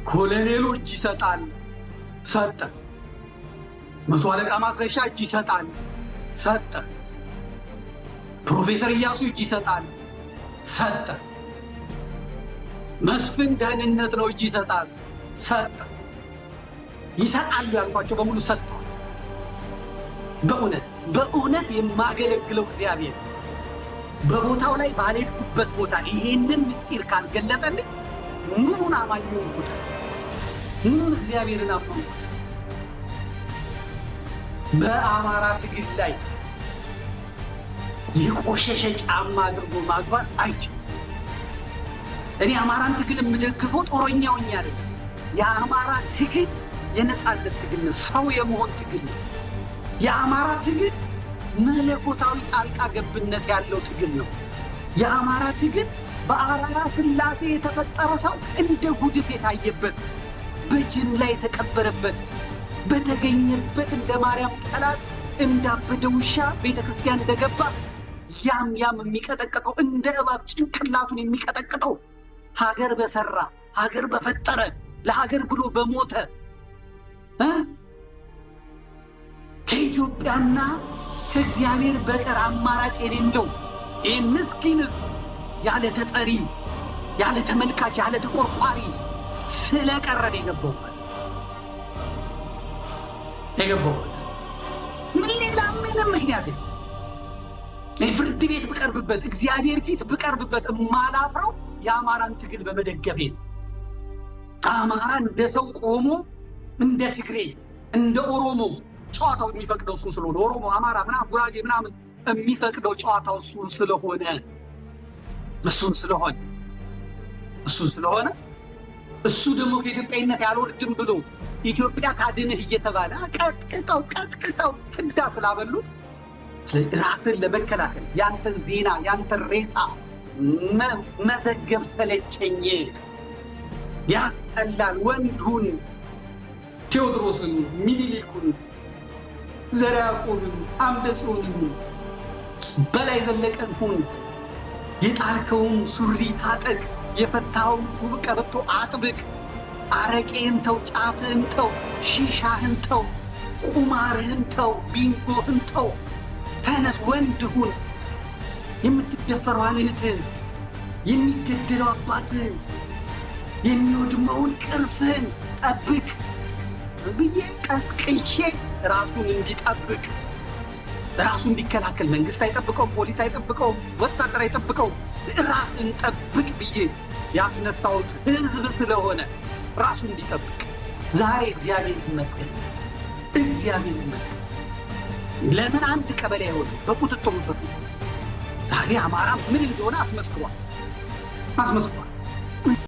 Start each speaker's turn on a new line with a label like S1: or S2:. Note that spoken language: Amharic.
S1: ኮሎኔሉ እጅ ይሰጣል፣ ሰጠ። መቶ አለቃ ማስረሻ እጅ ይሰጣል፣ ሰጠ። ፕሮፌሰር ኢያሱ እጅ ይሰጣል፣ ሰጠ። መስፍን ደህንነት ነው እጅ ይሰጣል፣ ሰጠ። ይሰጣሉ ያልኳቸው በሙሉ ሰጥቷል። በእውነት የማገለግለው እግዚአብሔር በቦታው ላይ ባልሄድኩበት ቦታ ይሄንን ምስጢር ካልገለጠልኝ ምኑን አማኝ ሆንኩት? ምኑን እግዚአብሔርን አመንኩት? በአማራ ትግል ላይ የቆሸሸ ጫማ አድርጎ ማግባት አይችልም። እኔ አማራን ትግል የምደግፈው ጦረኛ ሆኜ አይደለም። የአማራ ትግል የነጻነት ትግል ነው፣ ሰው የመሆን ትግል ነው። የአማራ ትግል መለኮታዊ ጣልቃ ገብነት ያለው ትግል ነው። የአማራ ትግል በአራራ ስላሴ የተፈጠረ ሰው እንደ ጉድፍ የታየበት፣ በጅምላ የተቀበረበት፣ በተገኘበት እንደ ማርያም ጠላት እንዳበደ ውሻ ቤተክርስቲያን እንደገባ ያም የሚቀጠቅጠው እንደ እባብ ጭንቅላቱን የሚቀጠቅጠው ሀገር በሰራ ሀገር በፈጠረ ለሀገር ብሎ በሞተ ከኢትዮጵያና ከእግዚአብሔር በቀር አማራጭ የሌለው ይህን ምስኪን ያለ ተጠሪ ያለ ተመልካች ያለ ተቆርቋሪ ስለቀረን የገባውበት ሌላ ምንም ምክንያት ፍርድ ቤት ብቀርብበት እግዚአብሔር ፊት ብቀርብበት የማላፍረው የአማራን ትግል በመደገፌ ነው። አማራ እንደ ሰው ቆሞ እንደ ትግሬ እንደ ኦሮሞ ጨዋታው የሚፈቅደው እሱ ስለሆነ ኦሮሞ፣ አማራ፣ ምናምን ጉራጌ ምናምን የሚፈቅደው ጨዋታው እሱን ስለሆነ እሱ ደግሞ ከኢትዮጵያዊነት ያልወርድም ብሎ ኢትዮጵያ ታድንህ እየተባለ ቀጥቅጠው ፍዳ ስላበሉት ራስን ለመከላከል ያንተን ዜና ያንተን ሬሳ መዘገብ ሰለቸኝ፣ ያስጠላል። ወንዱን ቴዎድሮስን፣ ሚኒሊኩን፣ ዘርዓ ያዕቆብን፣ አምደ ጽዮንን፣ በላይ ዘለቀን ሁን፣ የጣልከውን ሱሪ ታጠቅ፣ የፈታውን ቀበቶ አጥብቅ፣ አረቄህን ተው፣ ጫትህን ተው፣ ሺሻህን ተው፣ ቁማርህን ተው፣ ቢንጎህን ተው፣ ተነስ ወንድ ሁን። የምትደፈረዋን እህትህን፣ የሚገደለው አባትህን፣ የሚወድመውን ቅርስህን ጠብቅ ብዬ ቀስቅሼ ራሱን እንዲጠብቅ ራሱ እንዲከላከል መንግስት አይጠብቀውም፣ ፖሊስ አይጠብቀውም፣ ወታደር አይጠብቀውም። ራስን ጠብቅ ብዬ ያስነሳሁት ህዝብ ስለሆነ ራሱ እንዲጠብቅ ዛሬ እግዚአብሔር ይመስገን። ለምን አንድ ቀበሌ አይሆንም በቁጥጥሩ ስር? ዛሬ አማራ ምን እንደሆነ አስመስክሯል።